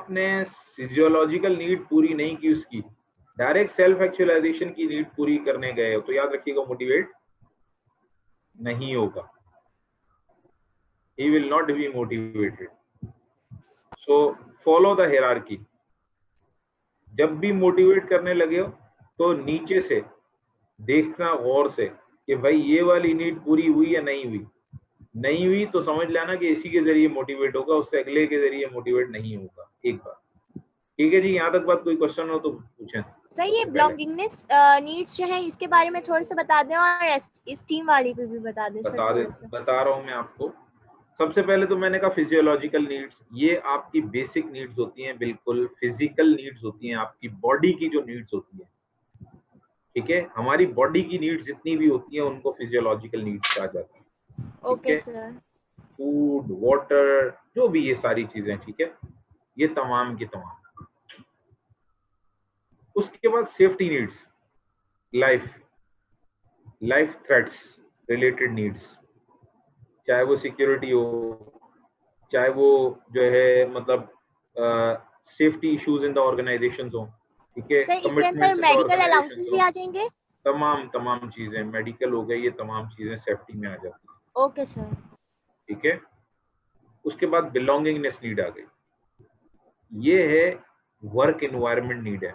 आपने physiological need पूरी नहीं की उसकी, डायरेक्ट सेल्फ एक्चुअलाइजेशन की नीड पूरी करने गए हो, तो याद रखिएगा मोटिवेट नहीं होगा, he will not be motivated. So follow the hierarchy. जब भी मोटिवेट करने लगे हो तो नीचे से देखना गौर से कि भाई ये वाली नीड पूरी हुई या नहीं हुई, नहीं हुई तो समझ लेना कि इसी के जरिए मोटिवेट होगा, उससे अगले के जरिए मोटिवेट नहीं होगा। एक बार ठीक है जी, यहाँ तक बात, कोई क्वेश्चन हो तो पूछें। सर ये बिलोंगिंगनेस नीड्स जो है इसके बारे में थोड़ा सा बता दें, और एस्टीम वाली पे भी बता दें सर थोड़ा सा। बता रहा हूँ मैं आपको। सबसे पहले तो मैंने कहा फिजियोलॉजिकल नीड्स, ये आपकी बेसिक नीड्स होती हैं, बिल्कुल फिजिकल नीड्स होती हैं, आपकी बॉडी की जो नीड्स होती है, ठीक है, हमारी बॉडी की नीड्स जितनी भी होती हैं उनको फिजियोलॉजिकल नीड्स कहा जाता है। Okay sir. फूड, वाटर, जो भी ये सारी चीजें, ठीक है, ये तमाम की तमाम। उसके बाद safety needs, life threats related needs, चाहे वो सिक्योरिटी हो, चाहे वो जो है मतलब safety issues in the organisations हो, ठीक है, सर इसके अंदर मेडिकल अलाउंसेस भी आ जाएंगे? तमाम चीजें, मेडिकल हो गई, ये तमाम चीजें सेफ्टी में आ जाती है। Okay sir. ठीक है। उसके बाद बिलोंगिंगनेस नीड आ गई, ये है वर्क एनवायरनमेंट नीड है।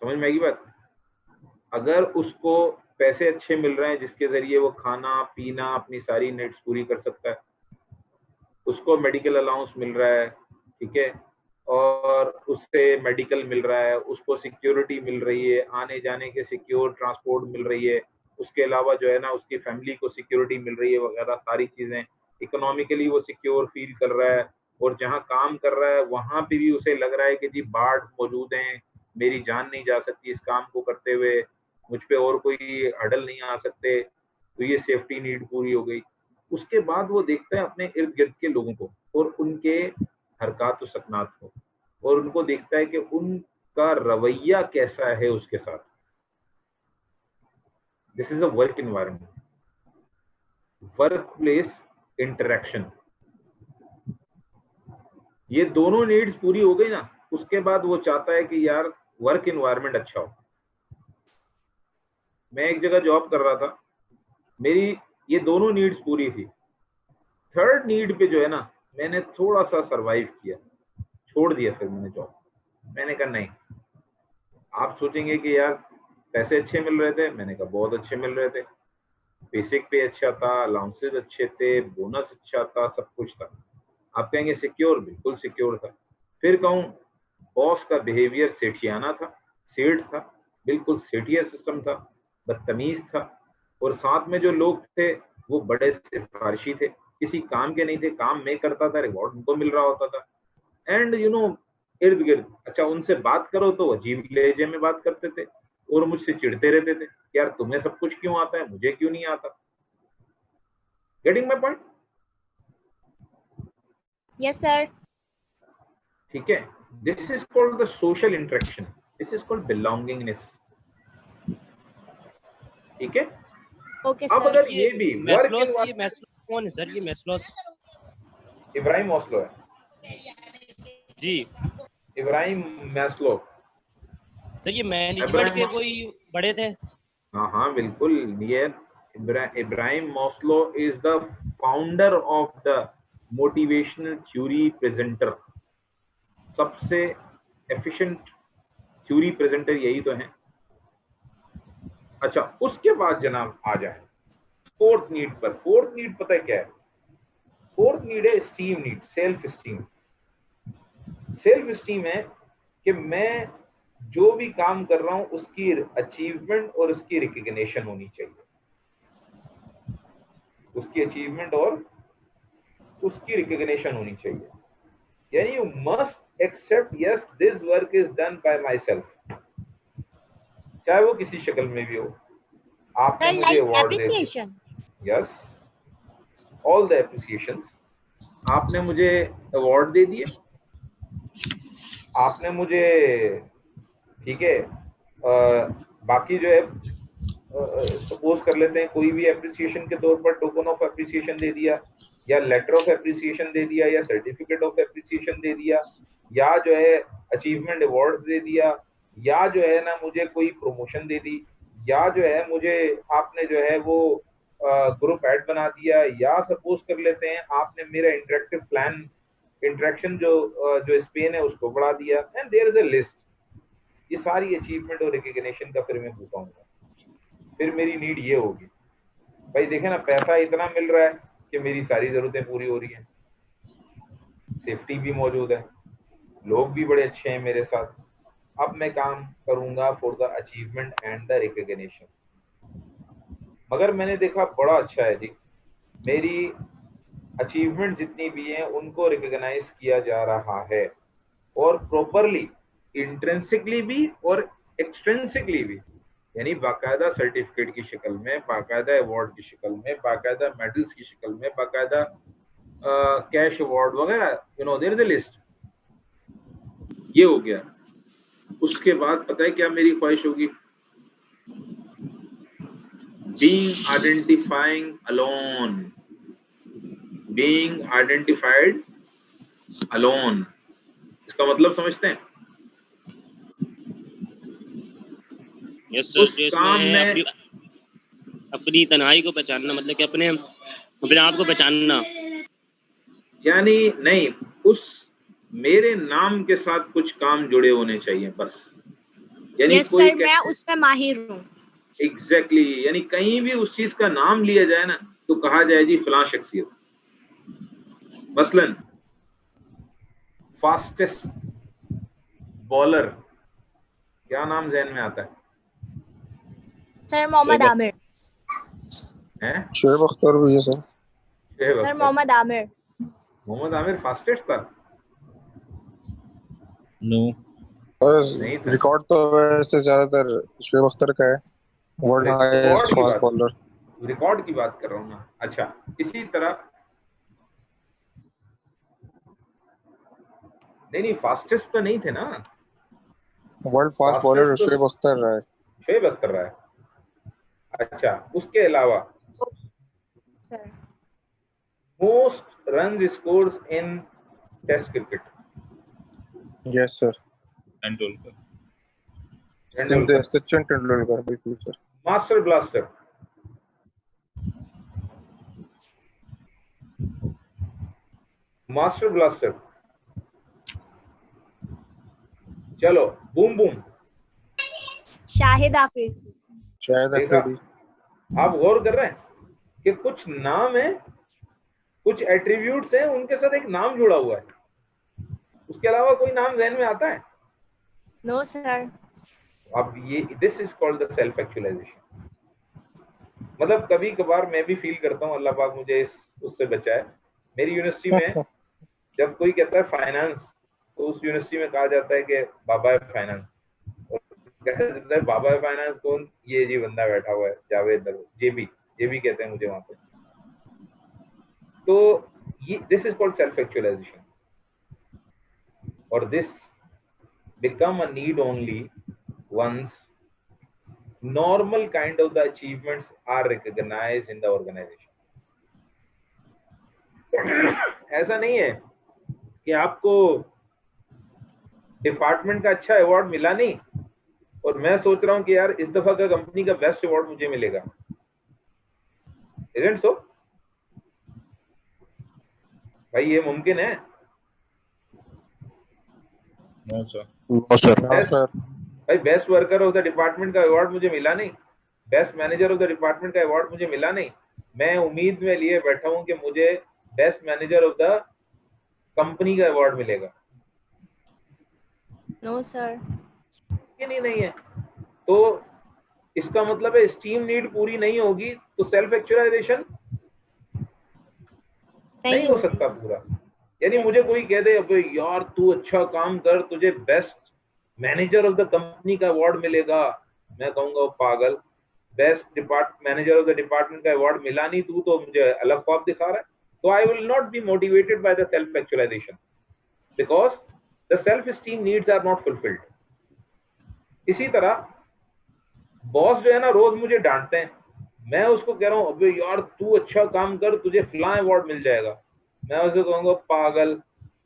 समझ में आएगी बात? अगर उसको पैसे अच्छे मिल रहे हैं जिसके जरिए वो खाना पीना अपनी सारी नीड्स पूरी कर सकता है, उसको मेडिकल अलाउंस मिल रहा है, ठीक है, और उससे मेडिकल मिल रहा है, उसको सिक्योरिटी मिल रही है, आने जाने के सिक्योर ट्रांसपोर्ट मिल रही है, उसके अलावा जो है ना उसकी फैमिली को सिक्योरिटी मिल रही है वगैरह सारी चीजें, इकोनॉमिकली वो सिक्योर फील कर रहा है, और जहाँ काम कर रहा है वहां पे भी उसे लग रहा है कि जी बाढ़ मौजूद हैं, मेरी जान नहीं जा सकती इस काम को करते हुए, मुझ पे और कोई हडल नहीं आ सकते, तो ये सेफ्टी नीड पूरी हो गई। उसके बाद वो देखता है अपने इर्द गिर्द के लोगों को और उनके हरकत और सकनात को, और उनको देखता है कि उनका रवैया कैसा है उसके साथ। This is a work environment, work place interaction. ये दोनों नीड्स पूरी हो गई ना, उसके बाद वो चाहता है कि यार वर्क एनवायरनमेंट अच्छा हो। मैं एक जगह जॉब कर रहा था, मेरी ये दोनों नीड्स पूरी थी, थर्ड नीड पे जो है ना मैंने थोड़ा सा सरवाइव किया, छोड़ दिया फिर मैंने जॉब। मैंने कहा नहीं, आप सोचेंगे कि यार पैसे अच्छे मिल रहे थे, मैंने कहा बहुत अच्छे मिल रहे थे, बेसिक पे अच्छा था, अलाउंसेस अच्छे थे, बोनस अच्छा था, सब कुछ था। आप कहेंगे सिक्योर, बिल्कुल सिक्योर था। फिर कहूँ बॉस का बिहेवियर सेठियाना था, सेठ था, बिल्कुल सेठिया सिस्टम था, बदतमीज था, और साथ में जो लोग थे वो बड़े सिफारिशी थे, किसी काम के नहीं थे, काम मैं करता था, रिवॉर्ड उनको मिल रहा होता था। एंड यू नो इर्द गिर्द, अच्छा उनसे बात करो तो अजीब लहजे में बात करते थे और मुझसे चिढ़ते रहते थे, यार तुम्हें सब कुछ क्यों आता है, मुझे क्यों नहीं आता। Getting my point? Yes sir. ठीक है, this is called the social interaction, this is called belongingness. ठीक है, ओके अब सर। अगर ये भी वर्क मैस्लो कौन है सर? ये मैस्लो इब्राहिम मैस्लो है जी, इब्राहिम मैस्लो। सर ये मैनेजमेंट के कोई बड़े थे? हाँ बिल्कुल, ये Ibrahim Maslow is the founder of the motivational theory presenter. सबसे एफिशिएंट थ्योरी प्रेजेंटर यही तो है। अच्छा, उसके बाद जनाब आ जाए फोर्थ नीड पर। फोर्थ नीड पता है क्या है? फोर्थ नीड है steam need, self esteem. Self esteem है कि मैं जो भी काम कर रहा हूं उसकी अचीवमेंट और उसकी रिकग्निशन होनी चाहिए, उसकी अचीवमेंट और उसकी रिकग्निशन होनी चाहिए। यानी you must accept yes this work is done by myself, चाहे वो किसी शक्ल में भी हो। आपने मुझे अवार्ड दे दिया, यस, ऑल द एप्रिसिएशंस। आपने मुझे अवार्ड दे दिए, आपने मुझे, ठीक है, बाकी जो है सपोज कर लेते हैं कोई भी एप्रिसिएशन के तौर पर टोकन ऑफ एप्रिसिएशन दे दिया, या लेटर ऑफ एप्रिसिएशन दे दिया, या सर्टिफिकेट ऑफ एप्रिसिएशन दे दिया, या जो है अचीवमेंट अवार्ड दे दिया, या जो है ना मुझे कोई प्रमोशन दे दी, या जो है मुझे आपने जो है वो ग्रुप ऐड बना दिया, या सपोज कर लेते हैं आपने मेरा इंटरेक्टिव प्लान इंटरेक्शन जो स्पेन है उसको बढ़ा दिया, and there is a list. ये सारी अचीवमेंट और रिकग्निशन का फिर मैं बताऊंगा। फिर मेरी नीड ये होगी, भाई देखे ना पैसा इतना मिल रहा है कि मेरी सारी जरूरतें पूरी हो रही हैं, सेफ्टी भी मौजूद है, लोग भी बड़े अच्छे हैं मेरे साथ। अब मैं काम करूंगा for the achievement and the recognition. मगर मैंने देखा बड़ा अच्छा है जी, मेरी अचीवमेंट जितनी भी हैं उनको रिकॉग्नाइज किया जा रहा है, और प्रॉपरली, इंट्रिंसिकली भी और एक्सट्रिंसिकली भी, यानी बाकायदा सर्टिफिकेट की शक्ल में, बाकायदा अवार्ड की शक्ल में, बाकायदा मेडल्स की शक्ल में, बाकायदा कैश अवार्ड वगैरह, you know there is a list. ये हो गया। उसके बाद पता है क्या मेरी ख्वाहिश होगी? being identifying alone, being identified alone, इसका मतलब समझते हैं? यस सर, उस जो काम इसमें में अपनी तन्हाई को पहचानना, मतलब कि अपने आप को पहचानना, यानी नहीं, उस मेरे नाम के साथ कुछ काम जुड़े होने चाहिए बस। यानी यस कोई सर, मैं उसमें माहिर हूँ। एग्जैक्टली, यानी कहीं भी उस चीज का नाम लिया जाए ना तो कहा जाए जी फलां शख्सियत। मसलन फास्टेस्ट बॉलर, क्या नाम जहन में आता है? सर मोहम्मद आमिर। हैं? शोएब अख्तर भी है sir. Sir Mohammad Amir. Mohammad Amir fastest था? नो, नहीं था। रिकॉर्ड तो वैसे ज्यादातर शोएब अख्तर का है, world highest fast bowler. Record की बात कर रहा हूँ ना। अच्छा, इसी तरह नहीं फास्टेस्ट तो नहीं थे ना, world fast bowler Shoaib Akhtar रहा है। शोएब अख्तर रहा है। अच्छा, उसके अलावा sir most run scores in test cricket? Yes sir, Tendulkar. Sachin Tendulkar, बिल्कुल sir. Master blaster? Master blaster. चलो, बूम बूम? शाहिद आफरीदी। शाहिद अफरीदी। आप गौर कर रहे हैं कि कुछ नाम है, कुछ एट्रीब्यूट्स हैं, उनके साथ एक नाम जुड़ा हुआ है, उसके अलावा कोई नाम जहन में आता है? No sir. अब ये this is called the self actualisation. मतलब कभी कभार मैं भी फील करता हूँ, अल्लाह पाक मुझे उससे बचाए। मेरी यूनिवर्सिटी में जब कोई कहता है फाइनेंस, तो उस यूनिवर्सिटी में कहा जाता है कि बाबा है फाइनेंस। और कहते हैं बाबा है फाइनेंस कौन? ये जी बंदा बैठा हुआ है जावेद, जेबी कहते हैं मुझे वहां पे। तो ये this is called self actualisation, और this become a need only once normal kind of the achievements are recognized in the organization. ऐसा नहीं है कि आपको डिपार्टमेंट का अच्छा अवार्ड मिला नहीं और मैं सोच रहा हूं कि यार इस दफा का कंपनी का बेस्ट अवार्ड मुझे मिलेगा। Isn't so? भाई ये मुमकिन है? No sir. No sir. भाई best worker of the department का अवार्ड मुझे मिला नहीं, best manager of the department का अवार्ड मुझे मिला नहीं, मैं उम्मीद में लिए बैठा हूं कि मुझे best manager of the company का अवार्ड मिलेगा। No sir. ये नहीं है। तो इसका मतलब है स्टीम नीड पूरी नहीं होगी तो सेल्फ एक्चुअलाइजेशन नहीं हो सकता पूरा। यानी मुझे कोई कह दे अबे यार तू अच्छा काम कर, तुझे best manager of the company का अवार्ड मिलेगा, मैं कहूंगा वो पागल, best manager of the department का अवार्ड मिला नहीं, तू तो मुझे अलग ख्वाब दिखा रहा है। तो I will not be motivated by the self actualisation because the self esteem needs are not fulfilled. इसी तरह बॉस जो है ना रोज मुझे डांटते हैं, मैं उसको कह रहा हूँ अबे यार तू अच्छा काम कर, तुझे फलां अवार्ड मिल जाएगा, मैं उसे कहूंगा पागल,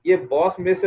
ये बॉस में से